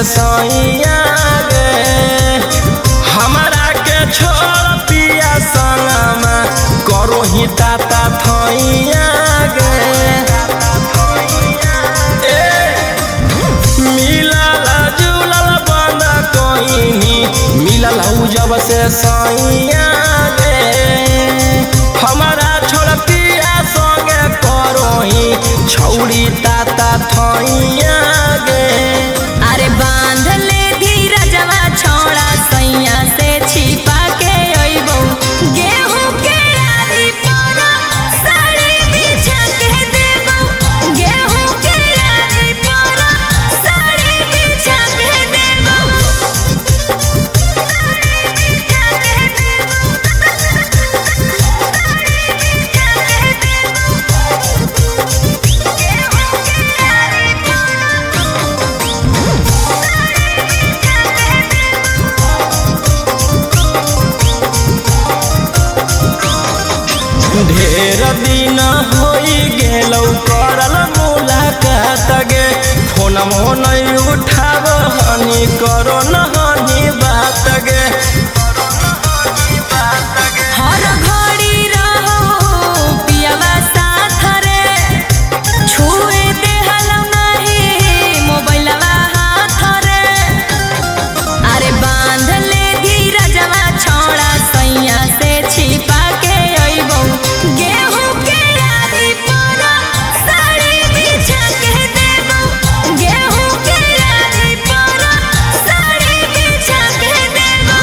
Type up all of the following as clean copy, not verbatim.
सैया गे हमरा के छोड़ पिया संगमा करो ही ताता थैया गे मिलल जब से सैया गे हमारा छोड़ पिया संगे करोही छौड़ी ताता थैया गे। अरे बांध ले धीरजवा छोड़ा सैया से छिपा के अइबो गेहूं के आरी पर साड़ी बिछा के देबो गेहूं के आरी पर साड़ी बिछा के देबो ढेर दिन होई गेलौ करल मुलाकात गे फोन नहीं उठाब हनी करो न हनी बात गे हर घड़ी रहो पियावा साथ रे छुए देहल नहीं मोबाइलवा हाथ रे अरे बांध ले धीरजवा छोड़ा सैया से छिपा के अइबो गेहूं के आरी पर साड़ी बिछा के देबो गेहूं के आरी पर साड़ी बिछा के देबो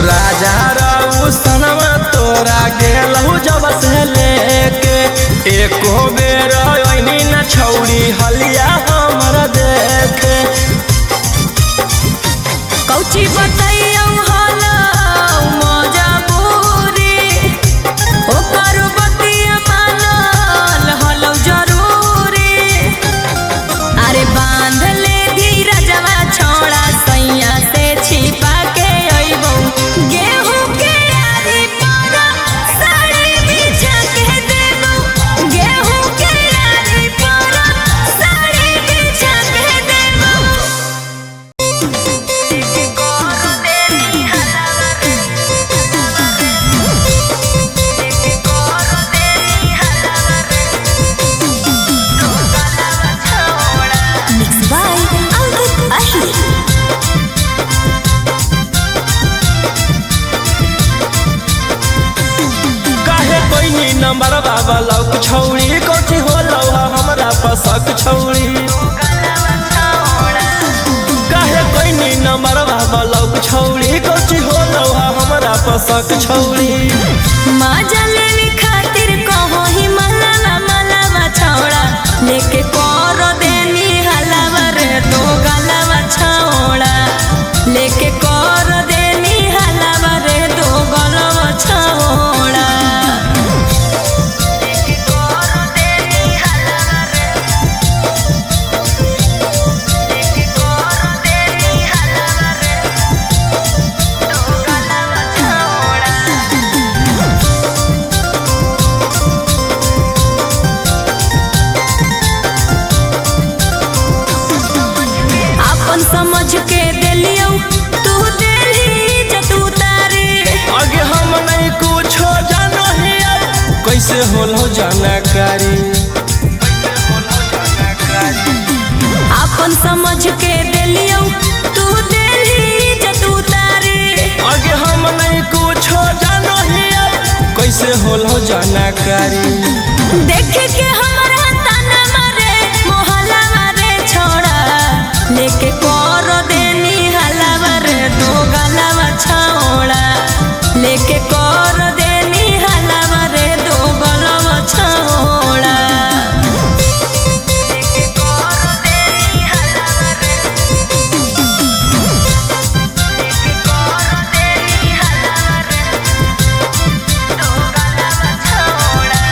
राजा रउसनवा तोरा गेलहु जब से लेके एको बेर ओइनी न छौड़ी हलिया हमर देखे कौची बताइयो हलो मजबूरी ओकर बतिया मानल हलो जरूरी अरे बांध ले धीरजवा छोड़ा सैया से छिपा के अइबो गेहूं के आरी पर साड़ी बिछा के देबो गेहूं के आरी पर साड़ी बिछा के देबो Mixed by Ankit Ahir. काहे कोइनी नंबर बाबा लौक छौड़ी कोची होलौ हमरा पसक छौड़ी काहे कोइनी नंबर बाबा लौक छौड़ी कोची होलौ हमरा पसक छौड़ी माजा लेने खातिर कहो ही मलावा मलावा छौड़ा लेके कर देनी हलावा रे दो गलावा छौड़ा लेके कर देनी हलावा रे दो गलावा छौड़ा लेके कर देनी हलावा रे लेके कर देनी हलावा रे दो गलावा छौड़ा अपन समझ के देलियो तू देली जतू तारे आगे हम नहीं कुछो जानो हिया कैसे होलो जानकारी अपन समझ के देलियो तू देली जतू तारे आगे हम नहीं कुछो जानो हिया कैसे होलो जानकारी देख के हमरा तना मारे मोहल्ला मारे छोड़ा लेके कर देनी हलावा रे दो गलावा छौड़ा लेके कर देनी हलावा रे दो गलावा छौड़ा लेके कर देनी हलावा रे लेके कर देनी हलावा रे दो गलावा छौड़ा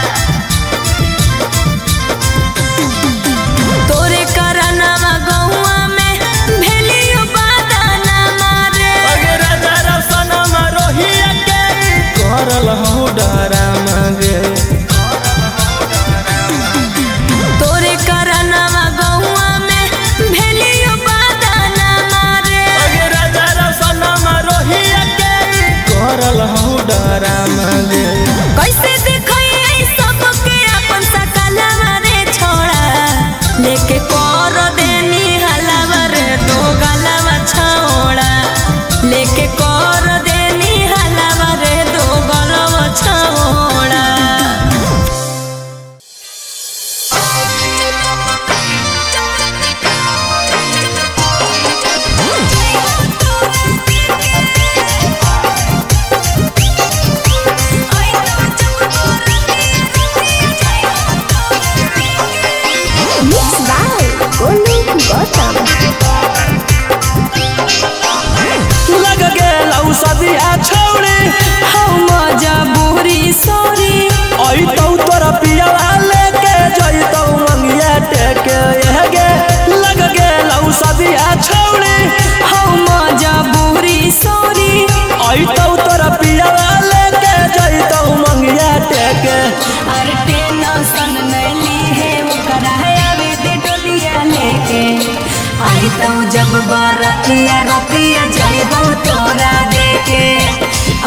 आई तो जब बरतिया रतिया जइबो तोरा देके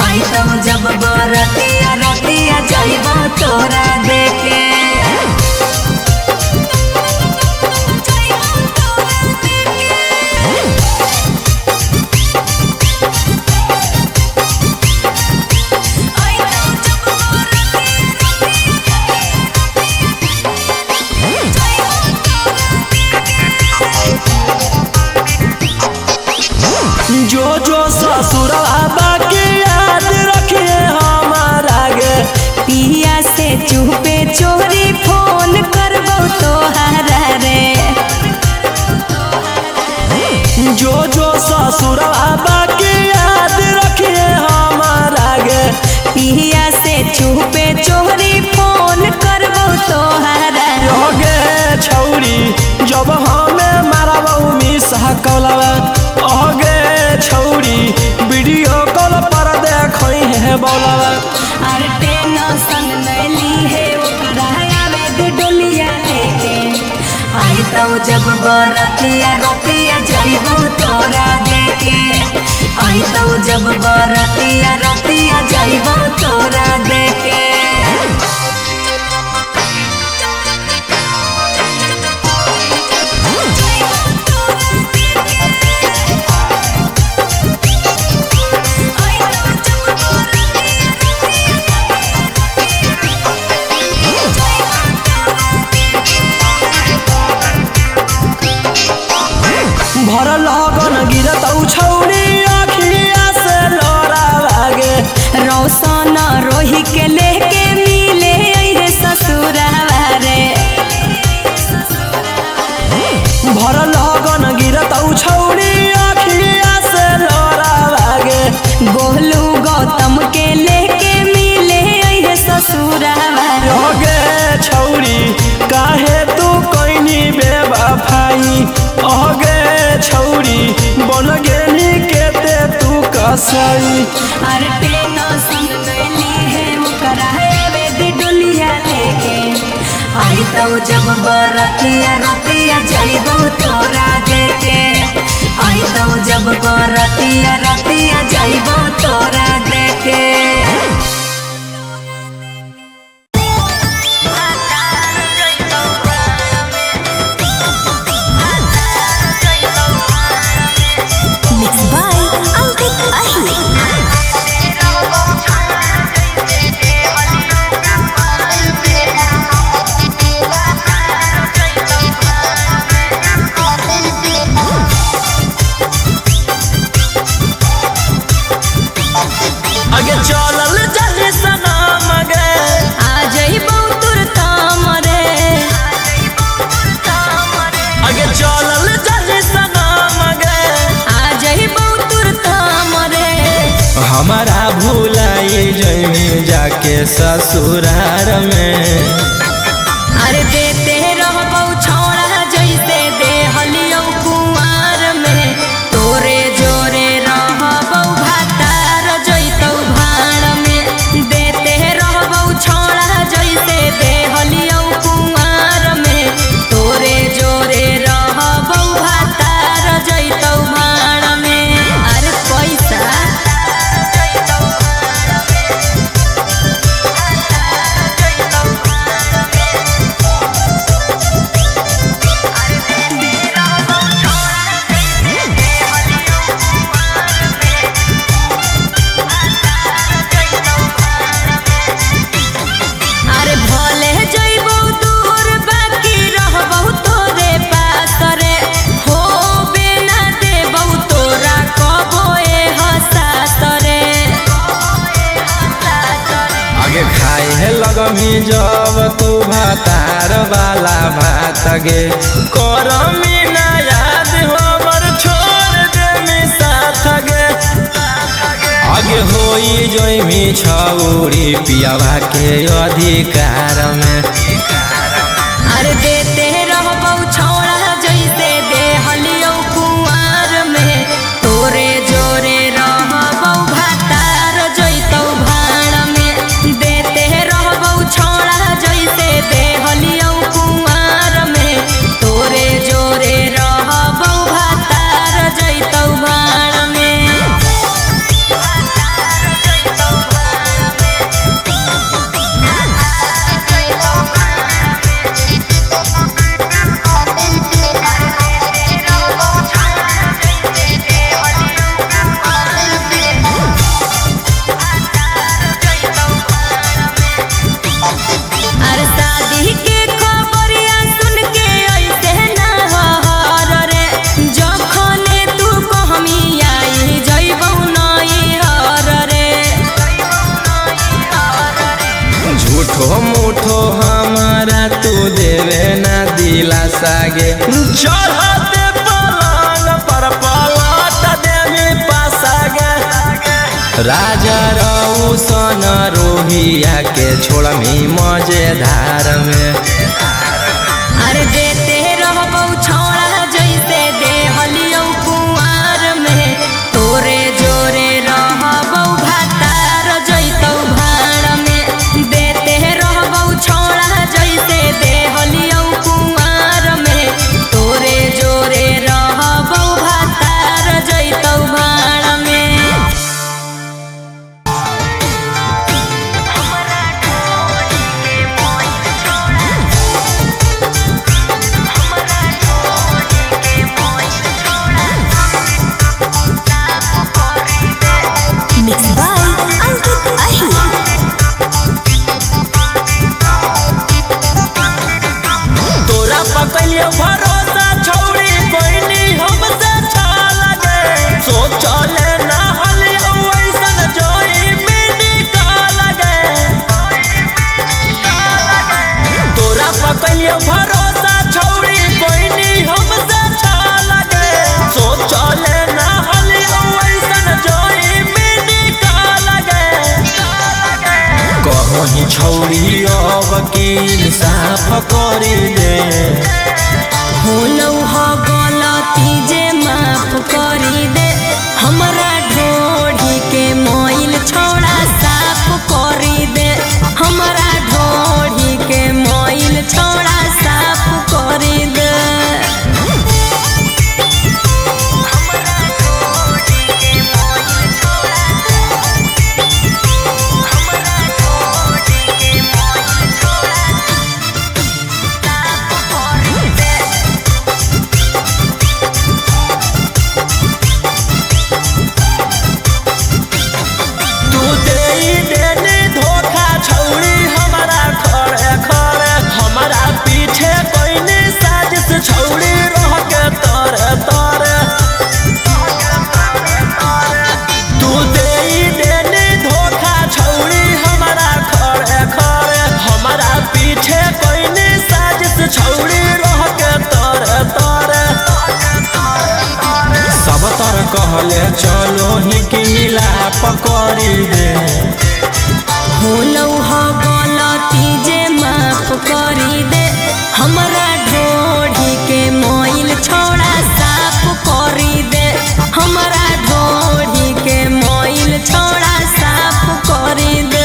आई तो जब बरतिया रतिया जइबो तोरा देके जो जो ससुरवा बाकी याद रखिए हमारा गे पिया से चुपे चोरी फोन करबो तोहरा रे जो जो ससुरवा बाकी याद रखिए हमारा गे पिया से चुपे चोरी फोन करबो तोहरा गे छौरी जब हमें मारबौ मिसा कलवा गे छौरी वीडियो कॉल पर देखई है बोलवा अरे टेंशन नैली है ओकरा आवे दे डोलिया लेके आई तो जब बरतिया रतिया जइबो तोरा देके आई तो जब बरतिया रतिया जइबो तोरा देके भर लगन गिरतौ छौरी अखिया से लोरा लागे रोशन रोही के लेके मिले अइहे ससुरावा रे भर लगन गिरतौ छौरी अखिया से लोरा लागे गोलू गौतम के लेके मिले अइहे ससुरावा गे छौरी काहे तू कोइनी बेवफाई गे छौरी बन गेली केते तू कसई अरे टेंशन नैली है ओकरा आवे दे डोलिया लेके आई तो जब बरतिया रतिया जइबो तोरा देके आई तो जब बरतिया रतिया जइबो तोरा देके आगे चलल जल्दी सनम गे आ जइबो तुरताम रे आगे चलल जल्दी सनम गे आ जइबो तुरताम रे हमारा भूलाई जइमी जाके ससुरार में अरे देते रहबो छोड़ा जइसे देहलियो कुंवार में तोरे जोरे रहबो भातार जइतौ भाड़ में देते रहबो छोड़ा जइसे देहलियो कुंवार में तोरे जोरे रहबो भातार जइतौ भाड़ में अरे पैसा अरे भले जइबो दूर बाकी रहबो तोरे पास रे हो बिना देबो तोरा कबो ए हसास रे आगे खाए है लगमी जब तू भातार वाला भात गे करमी ना याद हमर छोड़ दे साथ गे आगे होई जइमी छौरी पियावा के अधिकार में अरे देते रहबो छोड़ा जइसे देहलियो कुंवार में तोरे जोरे रहबो भातार जइतौ भाड़ में देते रहबो छोड़ा जइसे देहलियो कुंवार में तोरे जोरे रहबो भातार सागे चढ़ते पलंग पर पलट देवी पासागे राजा रौसन रोहिया के छोड़मी मजेदार में अरे देते रहबौ छौड़ा जैसे देहलियौ कुंवार में तोरे जोरे रहबौ भातार जैतौ भाड़ में देते रहबौ छौड़ा जैसे देहलियौ कुंवार में तोरे जोरे रहबौ भातार जैतौ भाड़ में Mixed by Ankit Ahi. तोरा पकलियो भरोसा छौड़ी कोइनी हमसे अच्छा लगे सोचले ना हलियो ऐसन जोई मिनी का लगे तोरा पकलियो भरोसा छौड़ी कोइनी हमसे अच्छा लगे सोचले ना हलियो ऐसन जोई मिनी का लगे कहीं छौड़ी अब की इंसाफ करी दे होलौ ह गलती जे माफ करी दे हमरा ढोढ़ी के मोइल छौड़ा साफ करी दे हमरा ढोढ़ी के मोइल छौड़ा साफ करी दे तू देने धोखा छौड़ी हमारा खड़े खड़े हमारा पीछे कोइने साजिश छौड़ी रह के तरे तरे तू देने धोखा छौड़ी हमारा खड़े खड़े हमारा पीछे कोइने साजिश छौड़ी रह के तरे तरे सब तर कहले चलो ही की मिलाप करी दे होलौ ह गलती जे माफ करी दे हमरा ढोढ़ी के मोइल छौड़ा साफ करी दे हमरा ढोढ़ी के मोइल छौड़ा साफ करी दे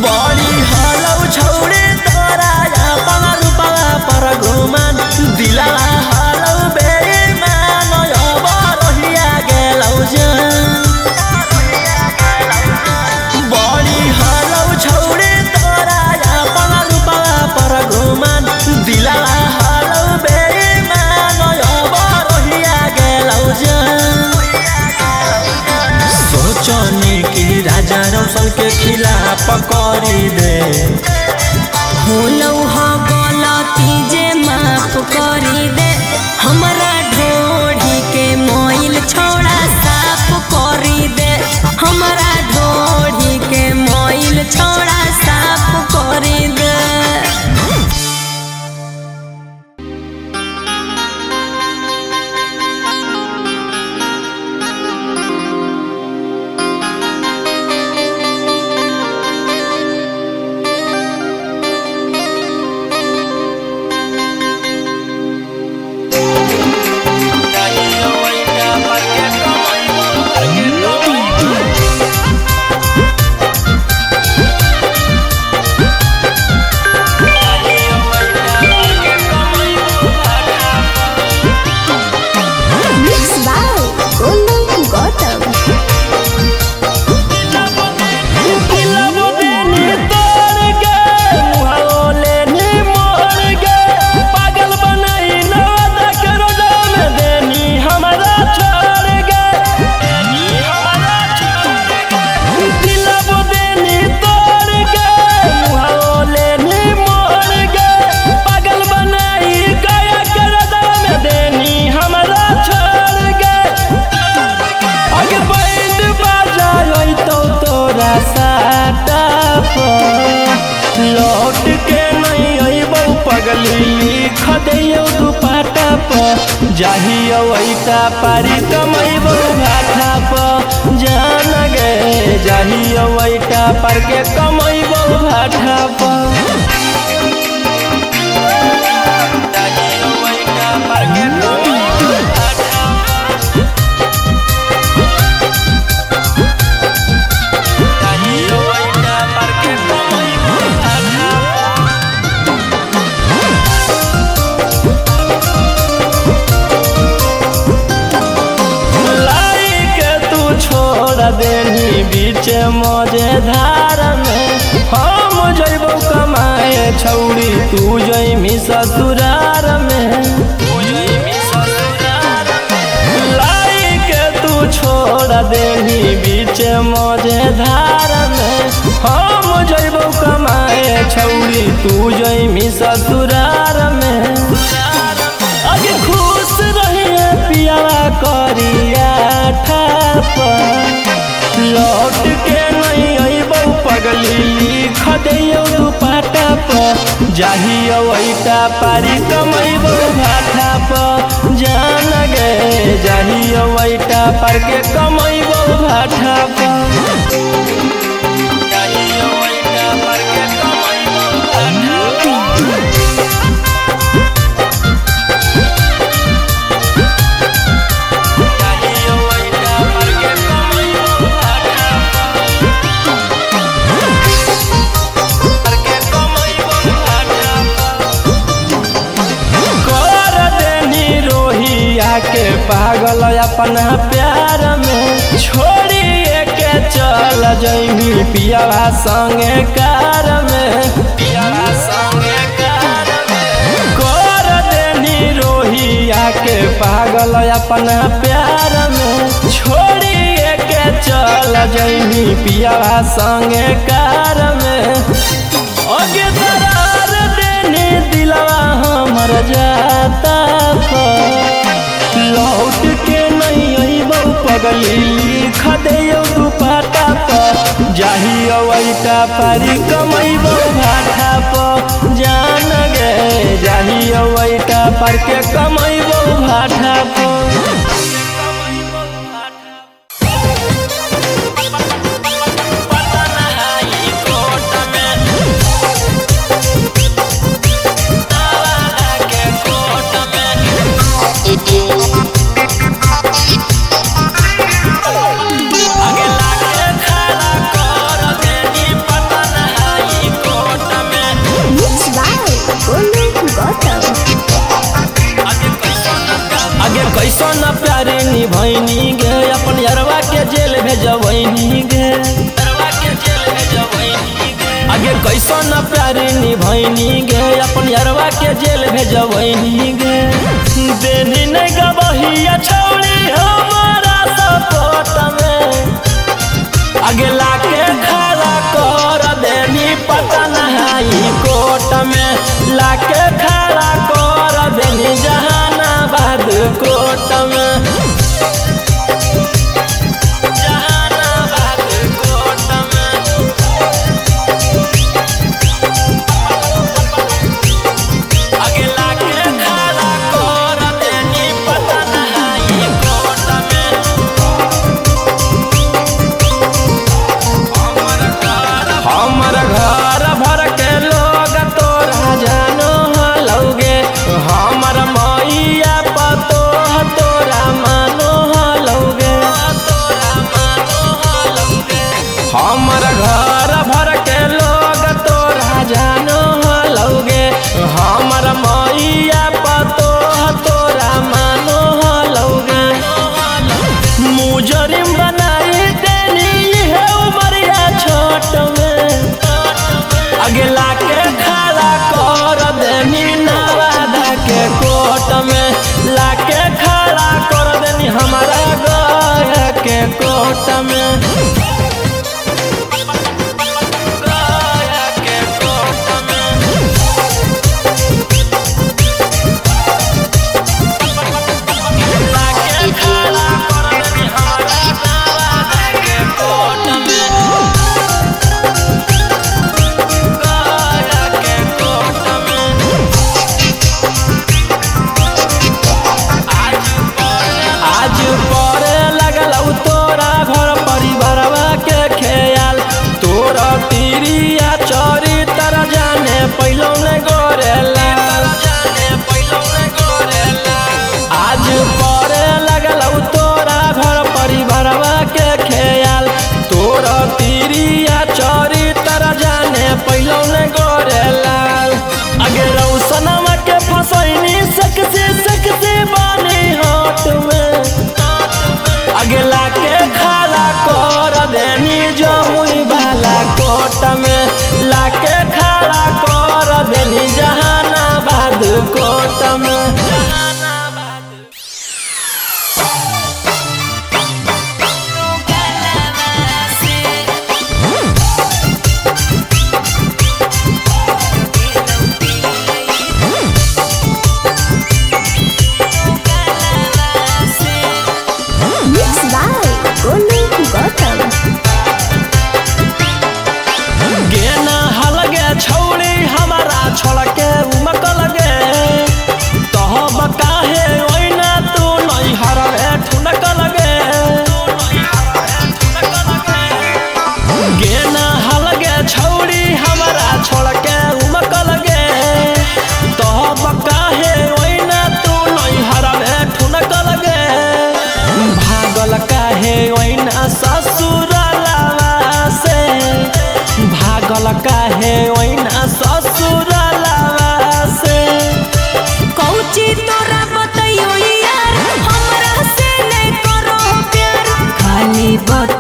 बड़ी हलौ छौड़े तोरा अपन रूपवा पर घुमान दिला हलौ बेईमान अब रहिया गेलौ जान बड़ी हलौ छौड़े तोरा अपन रूपवा पर घुमान दिला हलौ बेईमान अब रहिया गेलौ जान सोचनी की राजा रौशन के खिलाफ करी दे होलौ ह गलती जे माफ करी दे हमरा ढोढ़ी के मोइल छौड़ा साफ करी दे हमरा ढोढ़ी के मोइल छौड़ा साफ करी दे लौट के नहीं अइबौ पगली लिख दियो दुपट्टा पर जाहियो वैटा पारी कमैबौ घाटा पर जान गे जाहियो वैटा पर के कमैबौ घाटा पर जाहियो वैटा पर के कमैबौ घाटा जाहियो वैटा पर के कमैबौ घाटा छोड़ देनी बीच मजेदार में हम जइबो कमाए छौड़ी तू जइमी ससुरार में लाई के तू छोड़ देनी बीच मजेदार में हम जइबो कमाए छौड़ी तू जइमी ससुरार में अगे खुश रहिए पियावा करिया ठाप लौट के नहीं अइबौ पगली लिख दियो दुपट्टा पर जाहियो वैटा पारी कमैबौ घाटा पर जान गे जाहियो वैटा पर के कमैबौ घाटा पर जाहियो वैटा पर के कमैबौ घाटा पर के पागल अपना प्यार में छोड़िए के चल जइमी पियावा संगे कार में पियावा संगे कार में कर देनी रोहिया के पागल अपना प्यार में छोड़िए के चल जइमी पियावा संगे कार में अगे दरार देनी दिलवा हमर जाता पर लौट के नहीं अइबौ पगली लिख दियो दुपट्टा पर जाहियो वैटा पारी कमैबौ घाटा पर जान गे जाहियो वैटा पर के कमैबौ घाटा पर कैसन प्यारे निभैनी गे अपन यारवा के जेल भेजबैनी गे आगे कैसन प्यारे निभैनी गे अपन यारवा के जेल भेजबैनी गे देनी नहीं गबहिया छौड़ी हमारा सपोर्ट में आगे लाके खड़ा कर देनी पटन हाई कोर्ट में लाके खड़ा कर देनी जहानाबाद कोर्ट में जहानाबाद कोर्ट में आगे लाके खड़ा कर देनी पटन हाई कोर्ट में हमर घर भर के लोग तोरा जानो हलौगे हमर मैया पतो तोरा मानो हलौगे हमर घर भर के लोग तोरा जानो हलौगे हमर मैया पतो तोरा मानो हलौगे मुजरिम बनाई देनी है उमरिया छोट में आगे लाके खड़ा कर देनी नवादा के कोर्ट में लाके खड़ा कर देनी हमारा गया के कोर्ट में गया के कोर्ट में लाके खड़ा कर देनी हमारा नवादा के कोर्ट में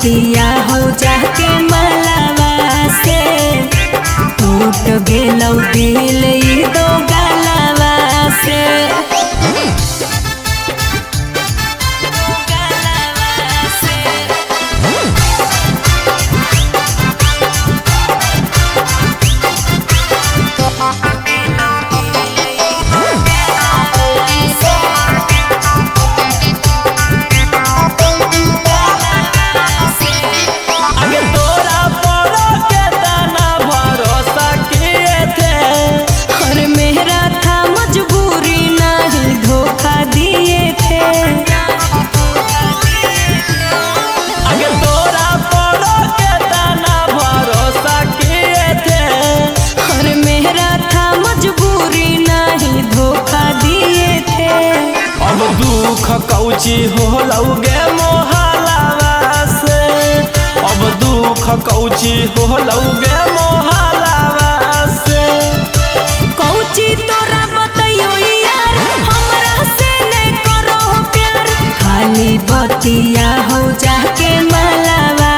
बतिया हो जाके मलावा से टूट गेलौ दिल ई दो गलावा से। दुख कौची होलौगे मोहलावा से, अब दुख कौची होलौगे मोहलावा से। कौची तोरा बतैयो यार हमरा से ने करो प्यार, खाली बतिया हो जाके मलावा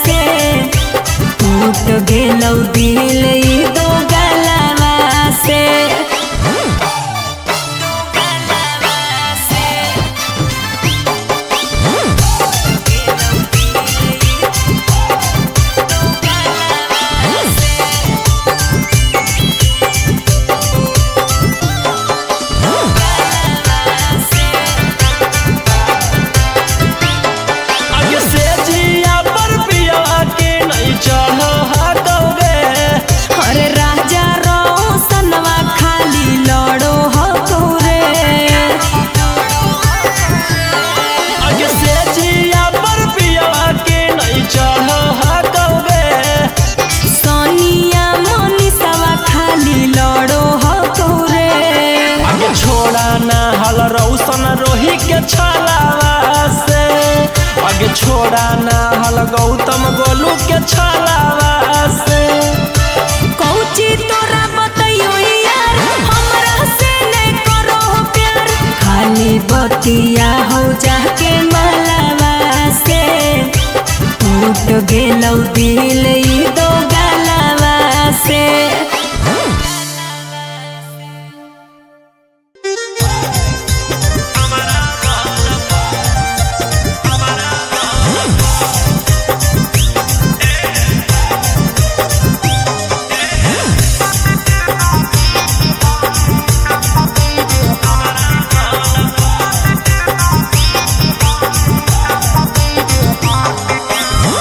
से टूट गेलौ दिल ई दो गलावा से। रौशन रोही के छलावा से, आगे छोड़ा ना हल गौतम गोलू के छलावा से। कौची तोरा बतैयो यार हमरा से ने करो प्यार, खाली बतिया हो जाके मलावा से टूट गेलौ दिल ई दो गलावा से।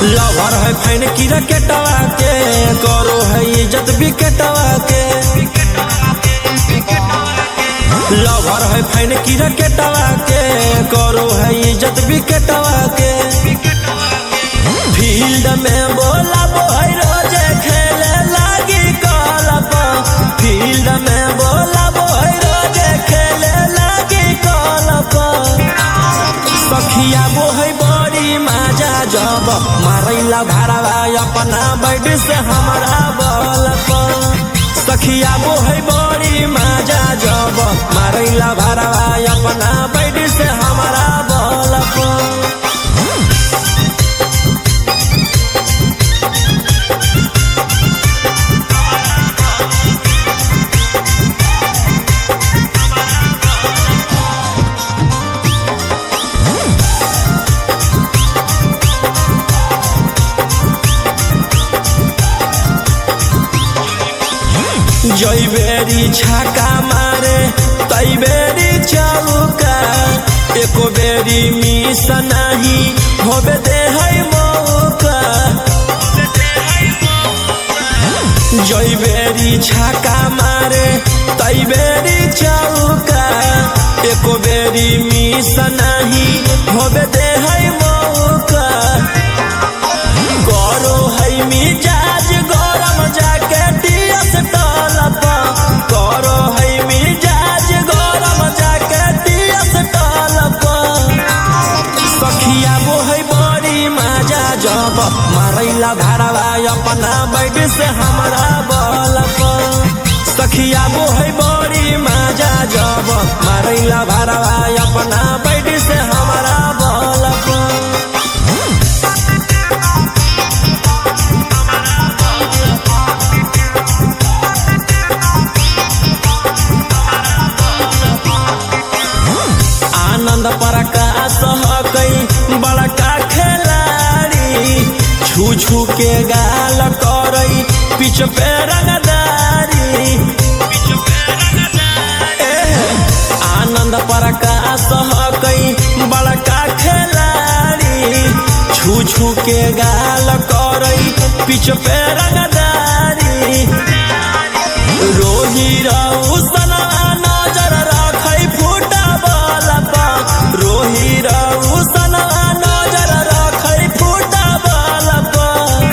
लवर है फैन की रकेटवा के, करो है इज्जत विकेटवा के। लवर है फैन की रकेटवा के, करो है इज्जत विकेटवा के। फील्ड में बोला बोय रोजे खेले लागी कलप, फील्ड में बोला बोय रोजे खेले लागी कलप। सखिया बोहै बड़ी माजा जब मारैला भाड़वा अपना बैठ से हमारा बल पर। सखिया बोहै बड़ी माजा जब मारैला भाड़वा अपना बैठ से हमारा बल पर। जई बेरी छाका मारे तई बेरी चौका, एको बेरी मिस नहीं होबे दे है मौका। जई बेरी छाका मारे तई बेरी चौका, एको बेरी मिस नहीं होबे दे है मौका। गरो है मिजाज गरम जाके टीएस टलप, गरो है मिजाज गरम जाके टीएस टलप। सखिया बोहै बड़ी माजा जब मारैला भाड़वा अपना बैठ से हमारा बल पर। सखिया बोहै बड़ी माजा जब मारैला भाड़वा अपना बैठ से हमारा बल पर। छू छू के गाल करई पीछ पे रंगदारी आनंद प्रकाश हकई बड़का खिलाड़ी छू छू के गाल करई पीछ पे रंगदारी रोही रउसन नजर रखई फुटबॉल पर रोही रउसन नजर रखई फुटबॉल पर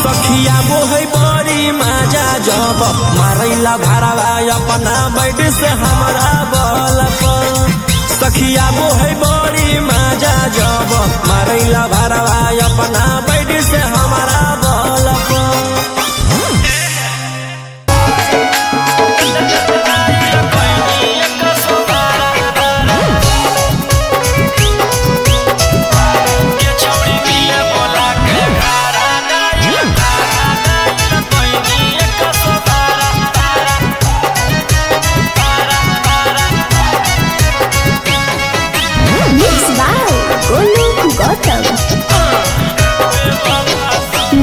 सखिया मोहई बड़ी मजा जब मारैला भरवा अपना बैठ से हमरा बल पर सखिया मोहई बड़ी मजा जब मारैला भरवा अपना बैठ से हमरा बल पर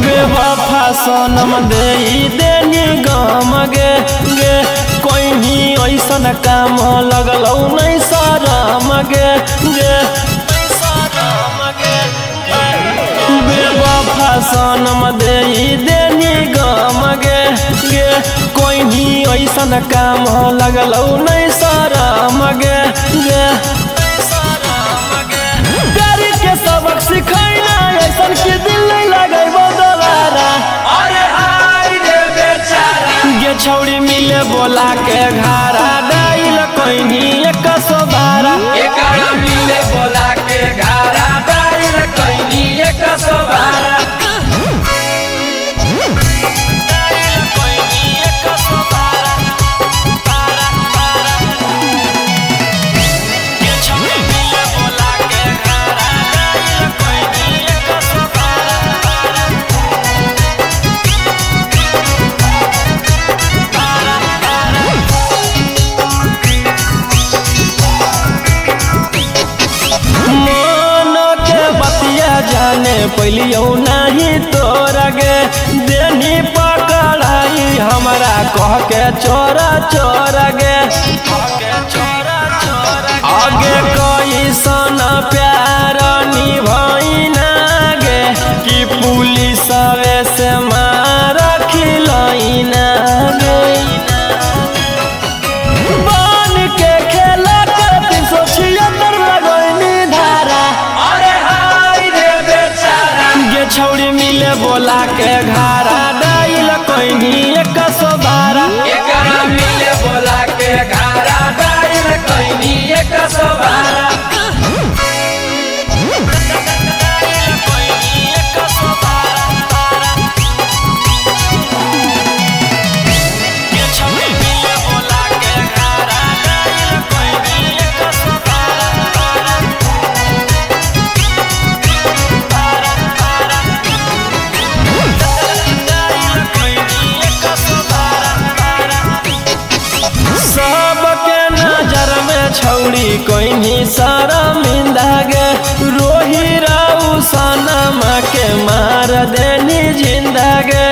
बेवफा सनम देनी गम गे गे कोई ऐसन काम लगलौ नहीं शरम गे गे बेवफा सनम देनी गम गे गे कोई ऐसन काम लगलौ नहीं शरम गे गे प्यार के सबक सिखैना ऐसन के दिल नहीं लगे दोबारा अरे हाय रे बेचारा गे छौड़ी मिले बोला के घारा डाइल कोइनी एक सोबारा एकरा मिले बोला के घारा डाइल कोइनी एक सोबारा जाने पहलियो नहीं तोरा गे देनी पकड़ाई हमारा कह के चोरा चोरा गे आगे कोई सना प्यार निभाइना गे कि पुलिस से मार खिलाइना गे बन के खेला के 376 लगैनी धारा छौड़ी मिले बोला के घारा डाइल कोइनी एक सोबारा एकरा मिले बोला के घारा डाइल कोइनी एक सोबारा छौड़ी कोइनी शर्मिंदा गे रोही राउ सनम के मार देनी जिंदा गे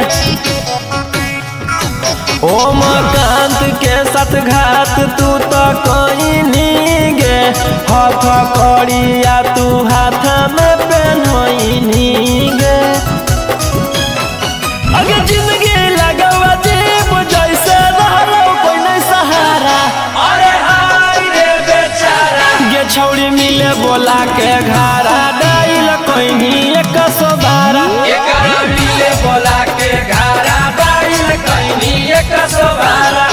ओमकांत के साथ घात तू तो कोइनी गे हाथ कड़िया तू हाथ में पहनोइनी गे अगे जिंदगी लगवा जीव जैसे रहलो कोई नहीं सहारा छौड़ी मिले बोला के घारा डाइल कोइनी एक सोबारा एकरा मिले बोला के घारा डाइल कोइनी एक सोबारा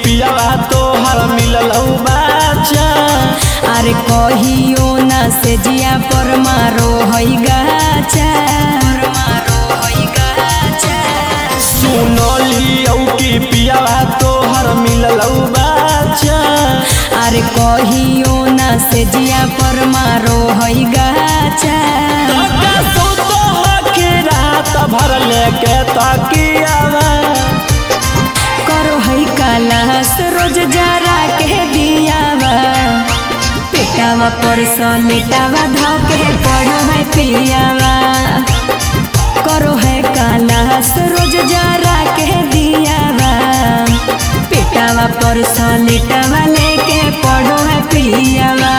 पियावा तोहर मिलल बाचा अरे कहियो ना से जिया पर मारो हई गाचा सुनली औ की पियावा तोहर मिललौ बाचा। अरे कहियो ना से जिया पर मारो हई गाचा। तका सुतो हके रात भर लेके तकियावा। करो हई कलास रोज जरा के दियावा। पेटावा पर सलेटावा धके पढ़ो है पियावा। करो है कलास रोज जरा के दियावा। पेटावा पर सलेटावा लेके पढ़ो है पियावा।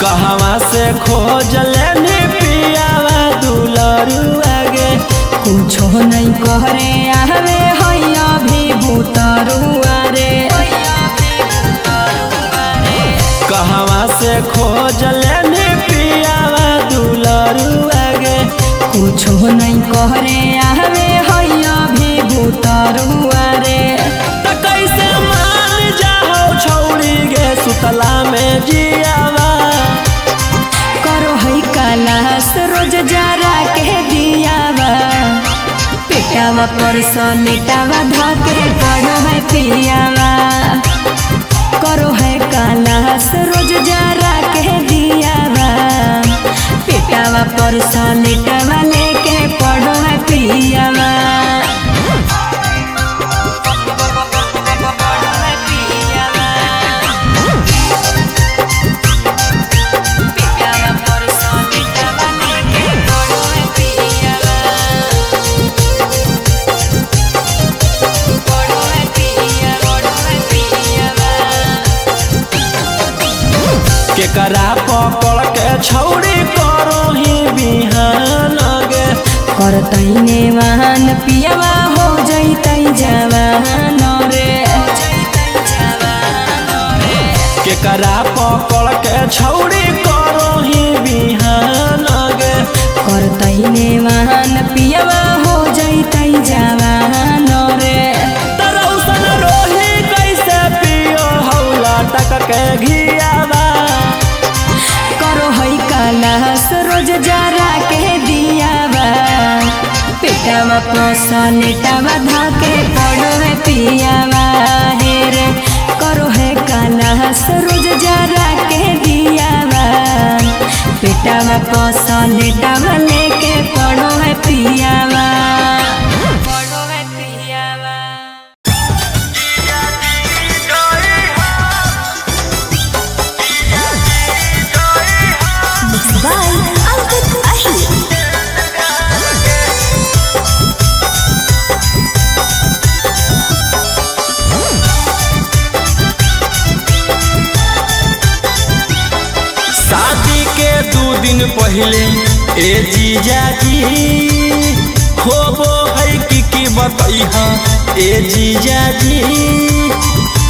कहवा से खोज लेनी पियावा दुलरुआ गे। कुछो नहीं कहरे आवे हैया भी भूतरुआ रे। कहवा से खोज लेनी पियावा दुलरुआ गे। कुछो नहीं कहरे आवे हैया भी भूतरुआ रे। त कैसे मान जाओ छौड़ी गे सुतला में जियावा। करो है कलास रोज जरा के दियावा। पेटावा पर सलेटावा धके पढ़ो है पियावा। करो है कलास रोज जरा के दियावा। पेटावा पर सलेटावा लेके पढ़ो है पियावा। केकरा पकड़ के छौड़ी करो ही बिहान गे। करतैने वाहन पियावा हो जैतै जवान रे। केकरा पकड़ के छौड़ी करो ही बिहान गे। करतैने वाहन पियावा हो जैतै जवान रे। तरौसन रोही कैसे पियो हौला टक के घियावा। करो है कलास रोज जरा के दियावा। पेटावा पसलेटावा धके पढ़ो है पियावा हे रे। करो है कलास रोज जरा के दियावा। पेटावा पसलेटावा लेके पढ़ो है पियावा। पढ़ो है पियावा। शादी के 2 दिन पहले ए जीजाजी होबो है की बतैहा ए जीजाजी।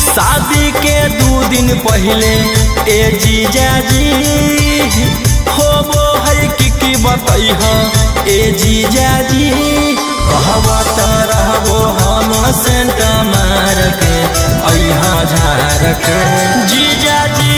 शादी के 2 दिन पहले ए जीजाजी होबो है की बतैहा ए जीजाजी। कहबा त रहबो हम सेंट मार के अइहा झार के जीजाजी।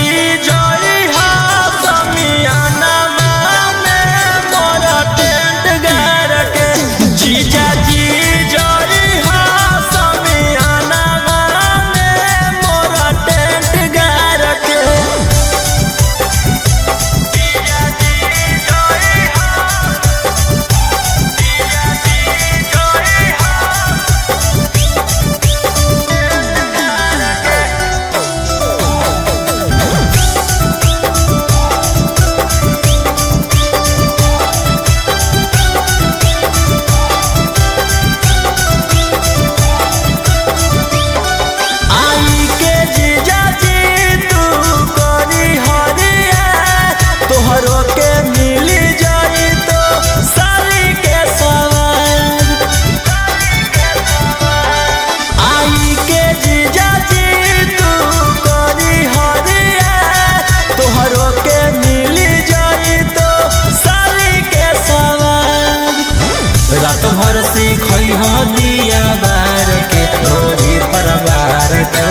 हमर सिखई हो दिया बार के ढोरी परवार के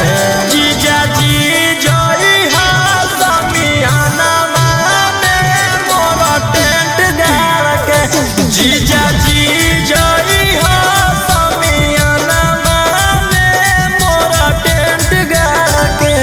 जीजा जी जई हा समियाना में मोर टेंट गार के जीजा जी जई हा समियाना में मोर टेंट गार के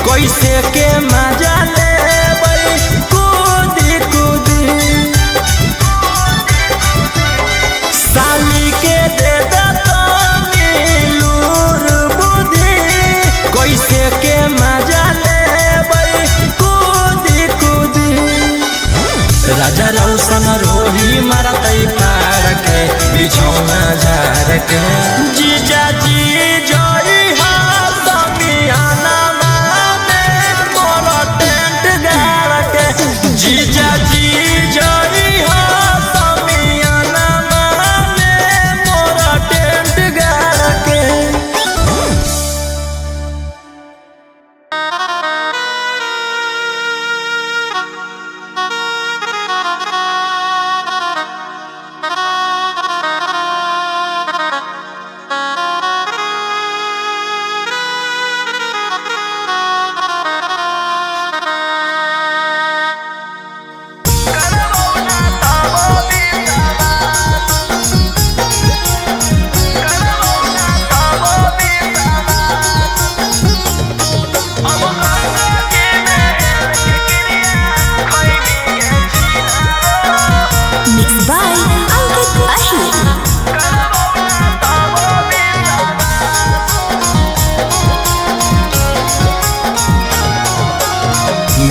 कैसे के मजा लेबै कूदी कूदी साली के दे लूर बुद्धि कैसे के मजा लेबै कूदी कूदी राजा रौशन रोही मारतै पार के बिछौना झार के जीजा जी जई हा समियाना जीजा जी जई हा समियाना में मोरा टेंट गार के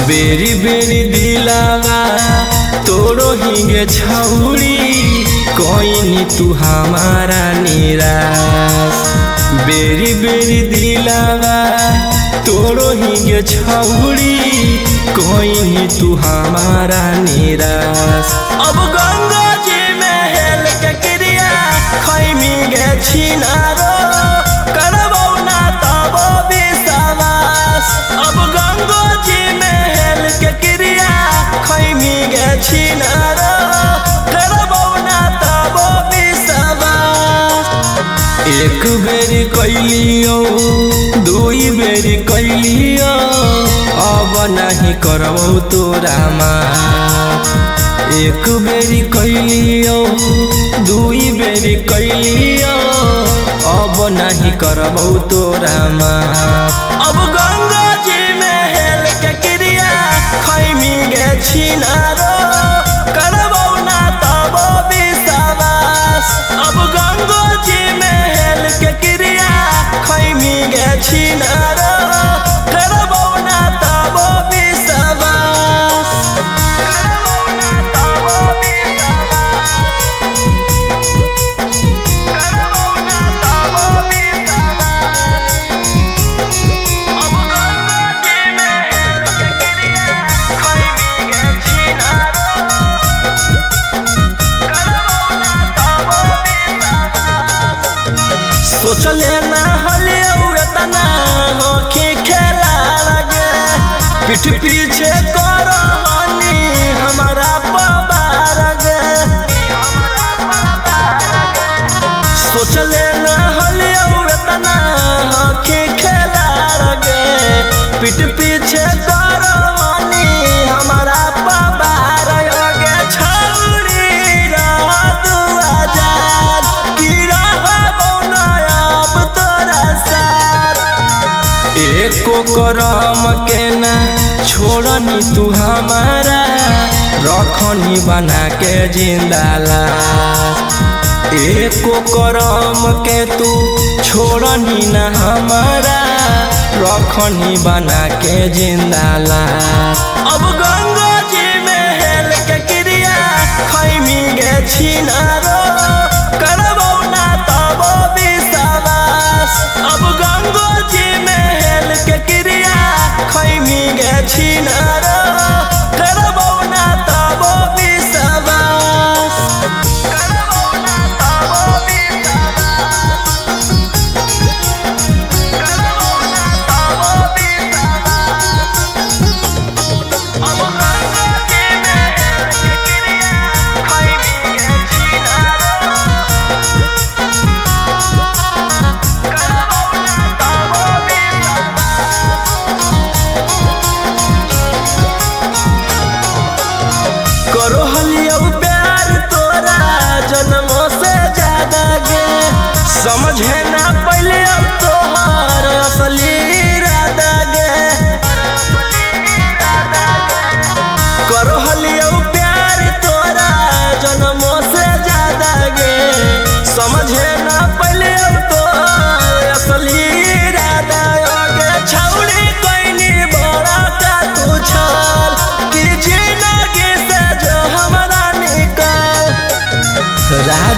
बेरी बेरी दिलावा तोरो हिंगे छौड़ी कोई नी तू हमारा निराश बेरी बेरी दिलावा तोरो हिंगे छौड़ी कोई नी तू हमारा निराश अब गंगा जी में हेल के क्रिया खैमी गे छिनारो करबौ ना तब विश्वास अब गंगा जी के क्रिया खैमी गे छिनारो करबौ ना तब विश्वास एक बेरी कैलियो दुई बेरी कैलियो अब नहीं करबौ तोरा माफ एक बेरी कैलियो दुई बेरी कैलियो अब नहीं करबौ तोरा माफ अब गंगा जी में हेल के क्रिया खैमी गे छिनारो करबौ ना तब विश्वास अब गंगा जी में हेल के क्रिया खैमी गे छिनारो करबौ ना तब विश्वास करबौ ना तब सोचले ना हले उतना हो के खेला लगे पीठ पीछे करहनी हमारा पबार गे सोचले ना हले उतना हो के खेला लगे पीठ पीछे करहनी हमारा पबार गे छौरी रह तू आजाद की रहबौ ना अब तोरा साथ एको करम के ना छोड़नी तू हमारा रखनी बना के जिंदा लाश एको करम के तू छोड़नी ना हमारा रखनी बना के जिंदा लाश अब गंगा जी में हेल के क्रिया खैमी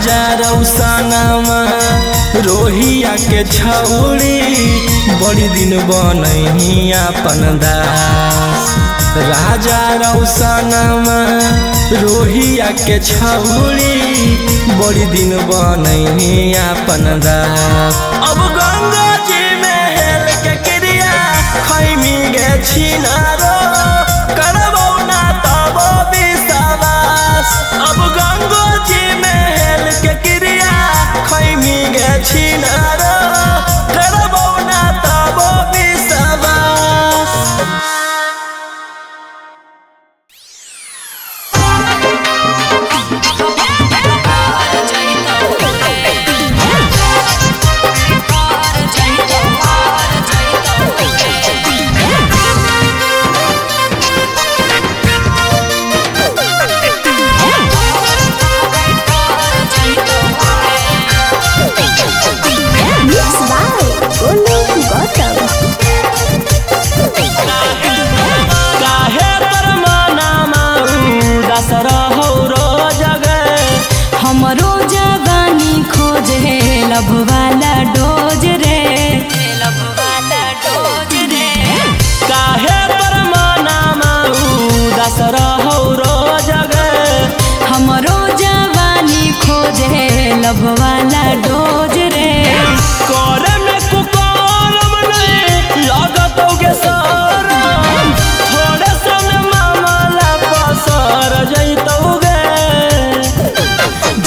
राजा रौसनमा रोहिया के छौड़ी बड़ी दिन बनही अपन दास। राजा रौसनमा रोहिया के छौड़ी बड़ी दिन बनही अपन दास। अब गंगा जी में हेल के क्रिया खैमी गे छिनारो करबौ ना तब विश्वास। अब गंगा जी में हेल के क्रिया खैमी गे छिनारो करबौ ना तब विश्वास। हमरो जवानी खोजे लब वाला डोज रे, लब वाला डोज रे। काहे पर मनामा उदास रहौ रोज गे। हमरो जवानी खोजे लब वाला डोज रे। करे में कुकरम नहीं लगतौ गे शरम, थोड़े सन मामला पसर जैतौ गे।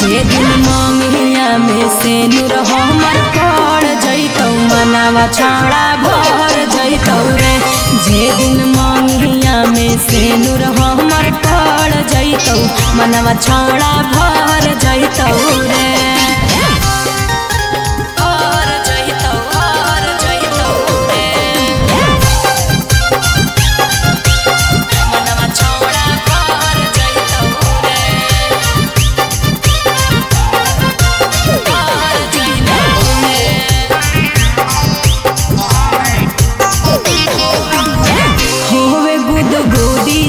जे दिन मंगिया में से नूर हमर पड़ जैतौ मनावा छाड़ा भर जैतौ रे। जे दिन मंगिया में से नूर हमर पड़ जैतौ मनावा छाड़ा भर जैतौ रे।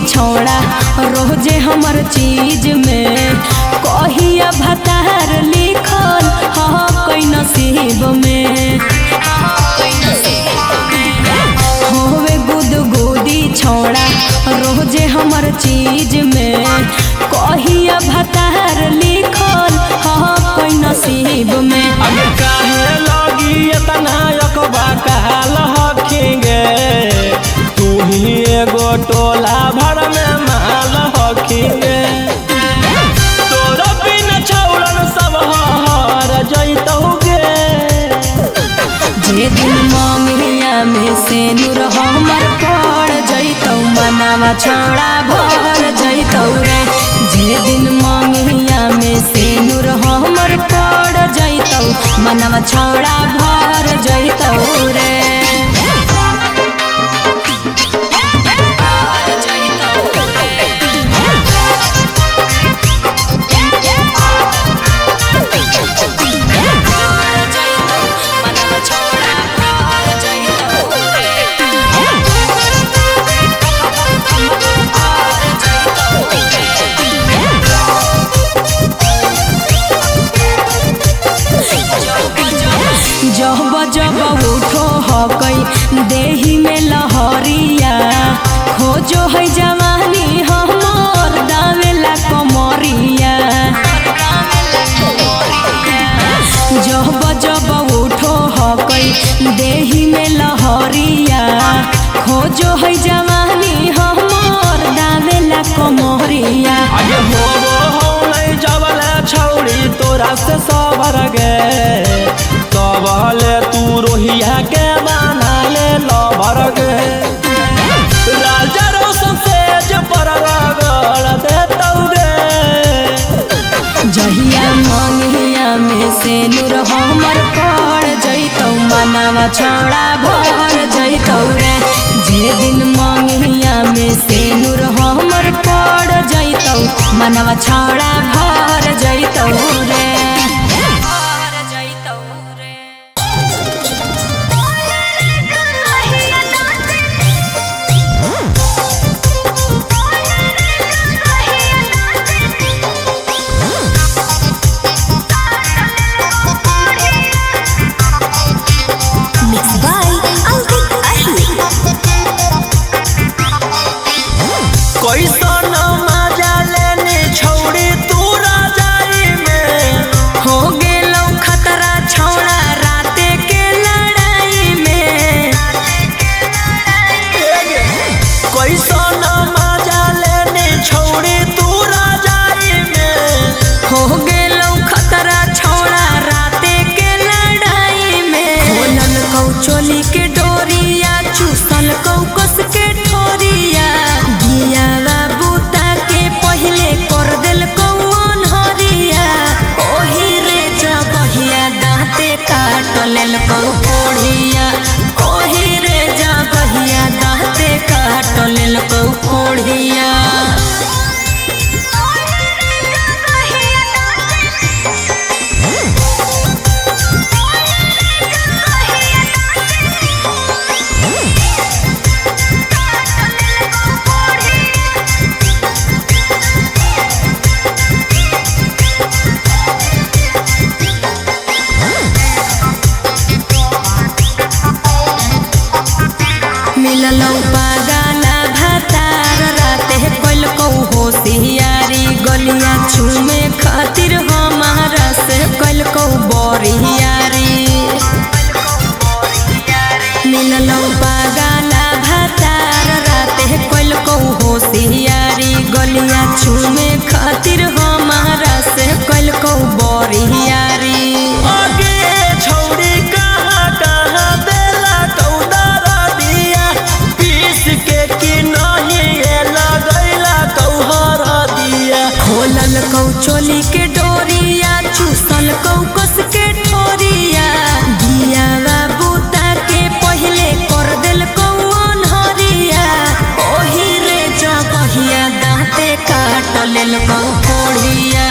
छोड़ा रोजे हमर चीज में कहिया भतार लिखल कई नसीब में। होवे गुदगुदी छोड़ा रोजे हमर चीज में कहिया भतार लिखल कई नसीब में। अब काहे लगी इतना यकबा कहल हखिंगे, तू ही एगो टोला भर में माल हखिंगे। तोरा बिन छौड़न सब हर जैतौ गे। जे दिन मंगिया में से नूर हमर पड़ जैतौ मनावा छौड़ा भर जैतौ रे। जे दिन मंगिया में से नूर हमर पड़ जैतौ मनावा छौड़ा भर जैतौ रे। जब जब उठो हकई देही में लहरिया, खोजो है जवानी हमर दावेला कमरिया। जब जब उठो हकई देही में लहरिया, खोजो है जवानी हमर दावेला कमरिया। आगे होबो हो नहीं जबले छौड़ी तोरा से सबर गे, तबले तू रोहिया के बना ले लबर गे। राजा रोशन से पर रगड़ देतौ गे। जहिया मंगिया में से नूर हमर पड़ जैतौ मनावा छौड़ा भर जैतौ रे। जे दिन मंगिया में से नूर हमर पड़ जैतौ मनावा छौड़ा भर जैतौ रे। चोली के डोरिया चूसल कौ कस के ठोरिया दिया बूता के पहले कर दिल कौन हरिया ओही रे जगहिया दाँते काट लेल कौ कोढ़िया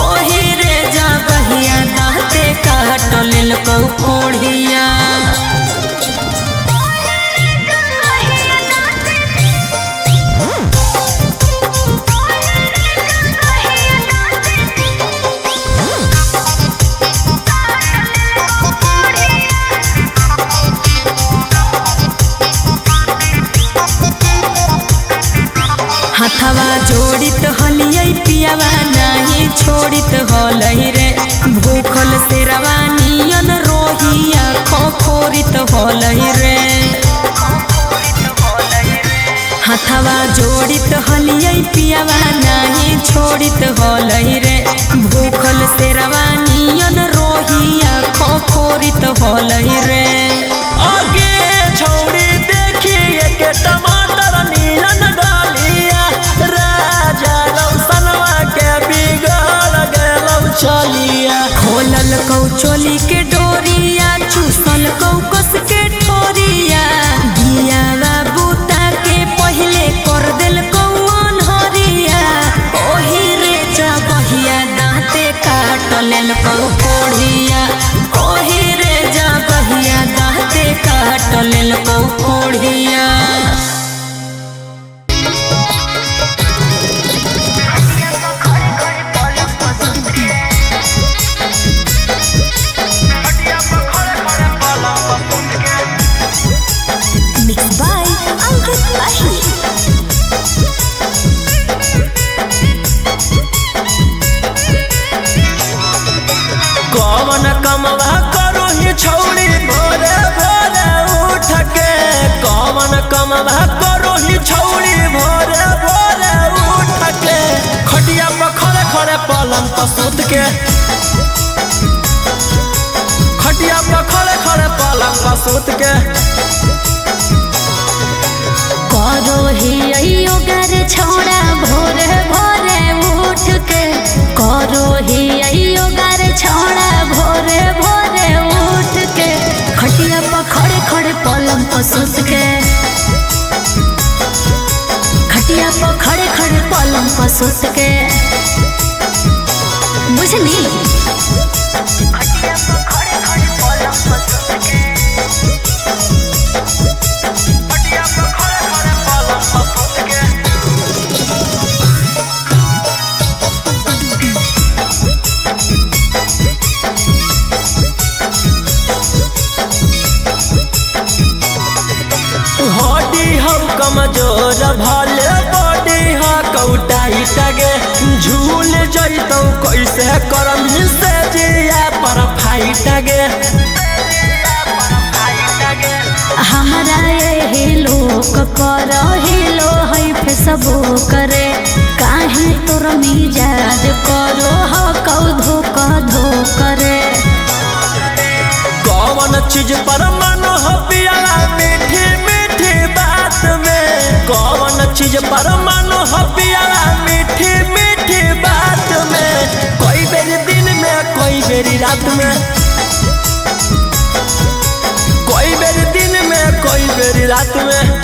ओही रे जगहिया दाँते काट लेल कौ कोढ़िया। हथवा जोड़ित हलियै पियावा नहीं छोड़ित हलहि रे भूखल शेरवा नियन रोहिया खोखोरित हलहि रे हथवा जोड़ित हलियै पियावा नहीं छोड़ित हलहि रे भूखल शेरवा नियन रोहिया खोखोरित हलहि रे। आगे छोड़ी देखिए के टमाटर नीलन डालिया राजा लौसनवा के बिगड़ गलौ चलिया खोलल कौ चोली के डोरिया चूसल कौ कस के ठोरिया दिया बूता के पहले कर दिल कौन हरिया ओही रे जगहिया दाँते काट लेल कौ कोढ़िया ओही रे जगहिया दाँते काट लेल कौ कोढ़िया। Mixed by Ankit Ahi. कौन कमवा करो ही छौड़ी भोरे भोरे उठ के कौन कमवा करो ही छौड़ी भोरे भोरे उठ के खटिया पर खड़े खड़े पलंग पर सूत के खटिया पर खड़े खड़े पलंग पर सूत के करो ही योगर छोड़ा भोरे भोरे उठ के करो ही योगर छोड़ा भोरे भोरे उठ के खटिया पर खड़े खड़े पलंग पर सूत के खटिया पर खड़े खड़े पलंग पर सूत के बुझली। खटिया पर खड़े खड़े पलंग पर सूत के खटिया पर खड़े खड़े पलंग पर सूत के हड्डी हम कमजोर भले बॉडी हा कौटाई टगे झूल जैतौ कैसे करम से जिया पर फाइट गे हमारा यही लोक कर हिलो है फेसबो करे काहे तोर मिजाज करो ह कौधो कधो करे कौन चीज पर मन हो पियाला मीठी मीठी बात में कौन चीज पर मन हो पियाला मीठी मीठी बात में कोई बेरी दिन में कोई बेरी रात में कोई बेरी दिन में कोई बेरी रात में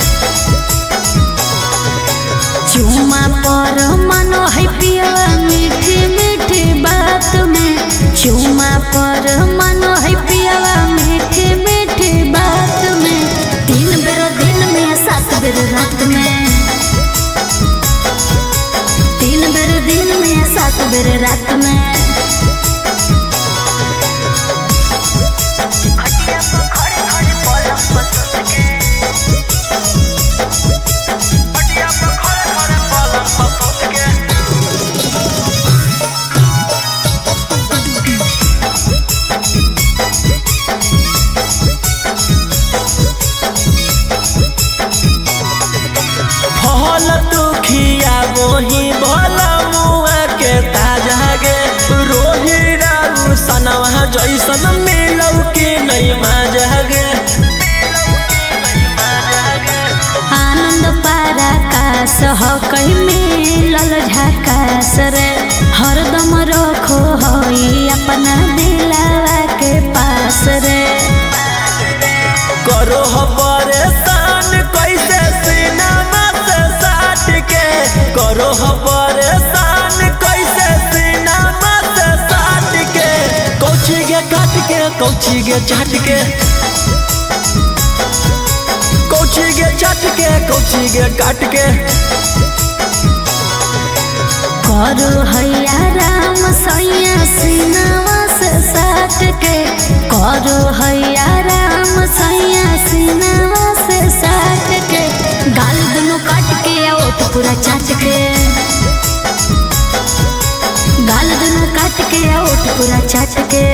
चुमा पर मनो है पियावा मीठी मीठी बात में चुमा पर मनो है पियावा मीठी मीठी बात में 3 बेर दिन में 7 बेर रात में 3 बेर दिन में 7 बेर रात में खटिया पर खड़े खड़े पलंग पर सूत के खटिया पर खड़े खड़े पलंग पर सूत के फल दुखिया वही भला मुआ के ताजा गे रोही रारू सनवा जैसन मिलौ के नहीं माजा गे आनंद पारा कास हो कहीं मिलल झकास रे हरदम अपना दिलावा के पास रे। करो हो परेशान कैसे सीनामा से साट के, करो हो परेशान कैसे सीनामा से साट के। कौची गे काट के कौची गे चाट के, कौची गे चाट के कौची गे काट के। करो हैया राम सैया सीनावा से साट के, करो हैया राम सैया सीनावा से साट के। गाल दोनों काट के ओठ पूरा चाट के, गाल दोनों काट के ओठ पूरा चाट के।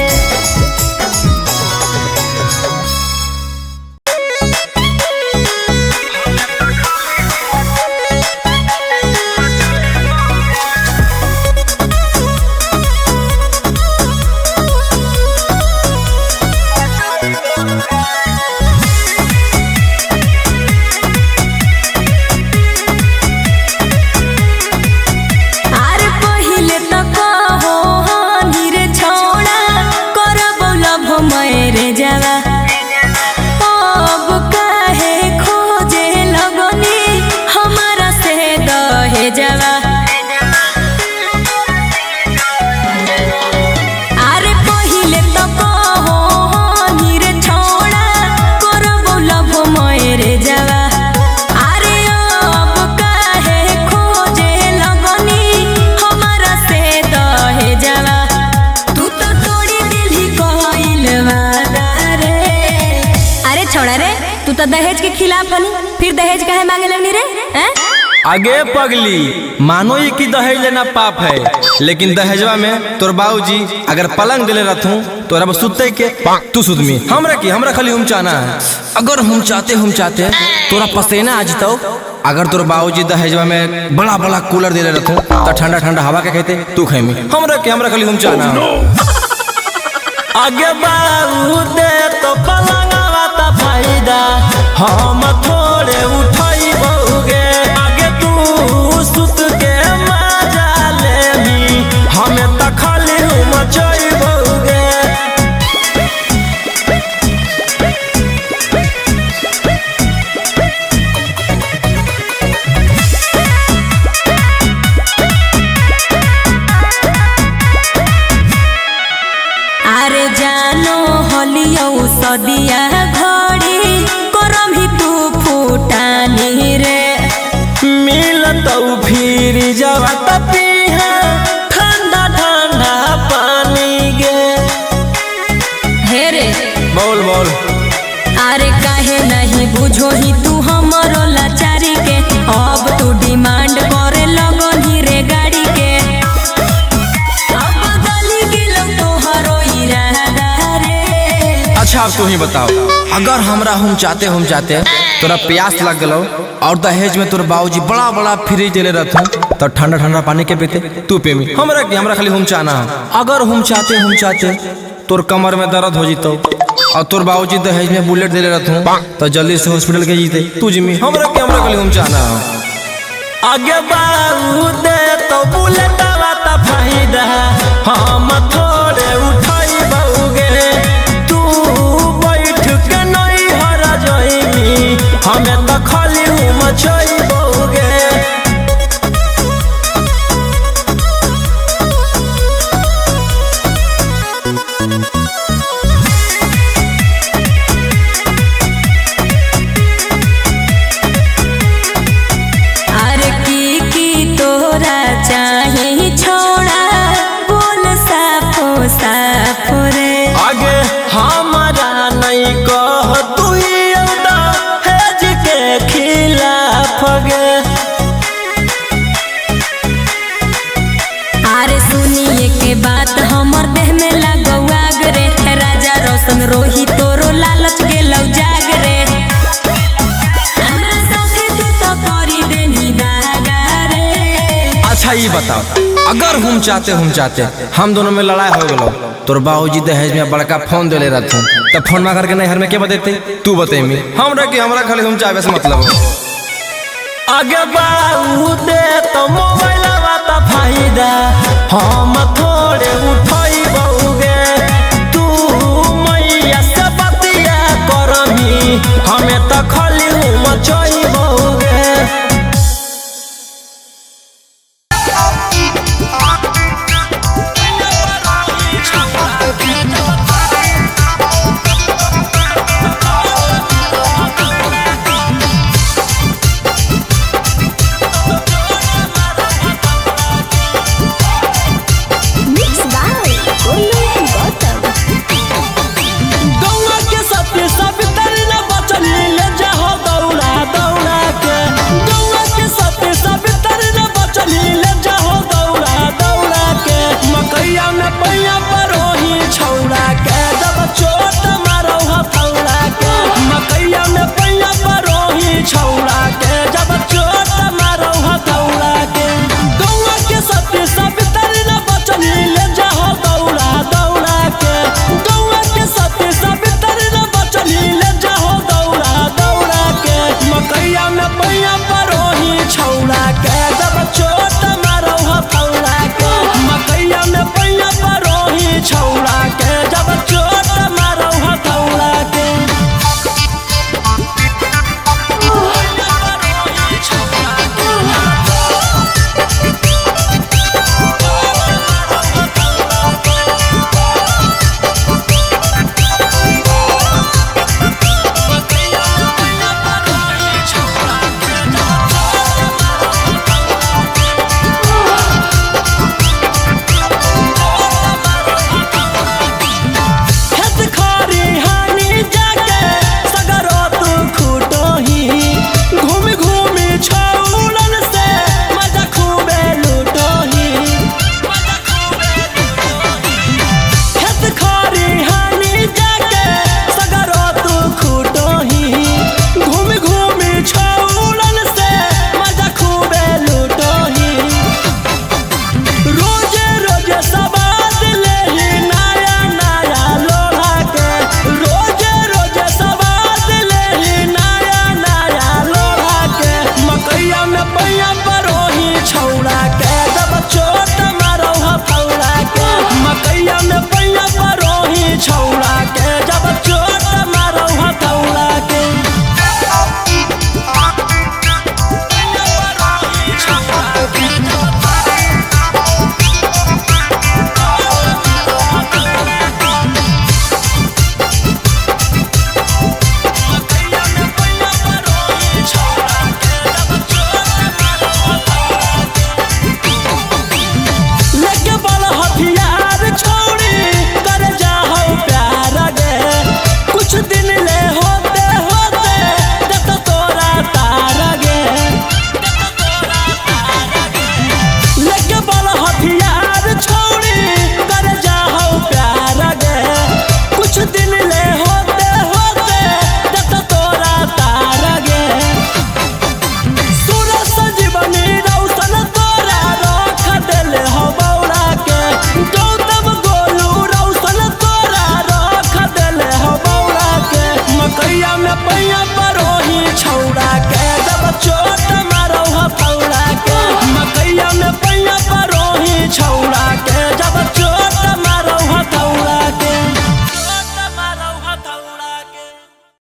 तो दहेज के खिलाफ हनी, फिर दहेज काहे मांगे लगनी रे? आगे पगली, मानो ये कि दहेज लेना पाप है, लेकिन दहेजवा में तोर बाबूजी अगर पलंग दिले रहूं तो रब सुते के तू सुतमी। हमरा खाली हम चाहना है, अगर हम चाहते तोरा पसेना आ जितो। अगर तोर बाबूजी दहेजवा में बड़ा बड़ा कूलर दिले रहूं तो ठंडा ठंडा हवा के कहते तू खेमी। हमरा खाली हम चाहना आगे बाबू दे तो पलंगवा ता फायदा हम थोड़े उठाई बहुगे। आगे तू सुत के मजा लेबी, हमें त खाली मचाई बहुगे। अरे जानो होलियो सदिया घड़ी करम ही तू फूटानी रे। मिलतौ फिर जवा त पीहा ठंडा ठंडा पानी गे। हे रे बोल बोल। अरे काहे नहीं बुझो ही तू हमरो लाचारी के, अब तू डिमांड करे लगनी रे गाड़ी के। अब गली गेलो तोहरो इरादा रे। अच्छा अब तू ही बताओ, अगर हमरा हम चाहते तोरा प्यास लग गलो और दहेज में तोर बाबूजी बड़ा बड़ा फ्रिज देले रहथुन तो ठंडा ठंडा पानी के पीते तू पेमी। हमरा खाली हम चाहना, अगर हम चाहते तोर कमर में दर्द हो जीतो और तोर बाबूजी दहेज में बुलेट देले रहथुन तो जल्दी से हॉस्पिटल के जीते तू जिमी। हमरा खाली हम चाहना। आगे बाबू दे तो बुलेट वाता फायदा हम थोड़े उठाई बहुगे। तू बैठ के नहीं हरा जाइमी, हमें तो खाली मचाई बहुगे। अरे की तोरा चाहे छोड़ा बोल साफो साफो रे। आगे हमारा नहीं कह तू दहेज के खिलाफ गे। अरे सुनिए के बात हमर देह में लगौ आग रे। राजा रोशन रोही तोरो लालच के लौ जाग रे। हमरा साथे तू तो करी देनी दागा रे। अच्छा ये बताओ, अगर हम चाहते हम दोनों में लड़ाई हो गलो, तोर बाबूजी दहेज में बड़का फोन देले रहथुन तो फोन में करके नहीं हर में के बतेते तू बतेमी। हमरा खाली हम चाहबे से मतलब। आगे बाबू दे तो मोबाइल वाता फायदा हम थोड़े उठाई बहुगे। त खली हूँ मचोई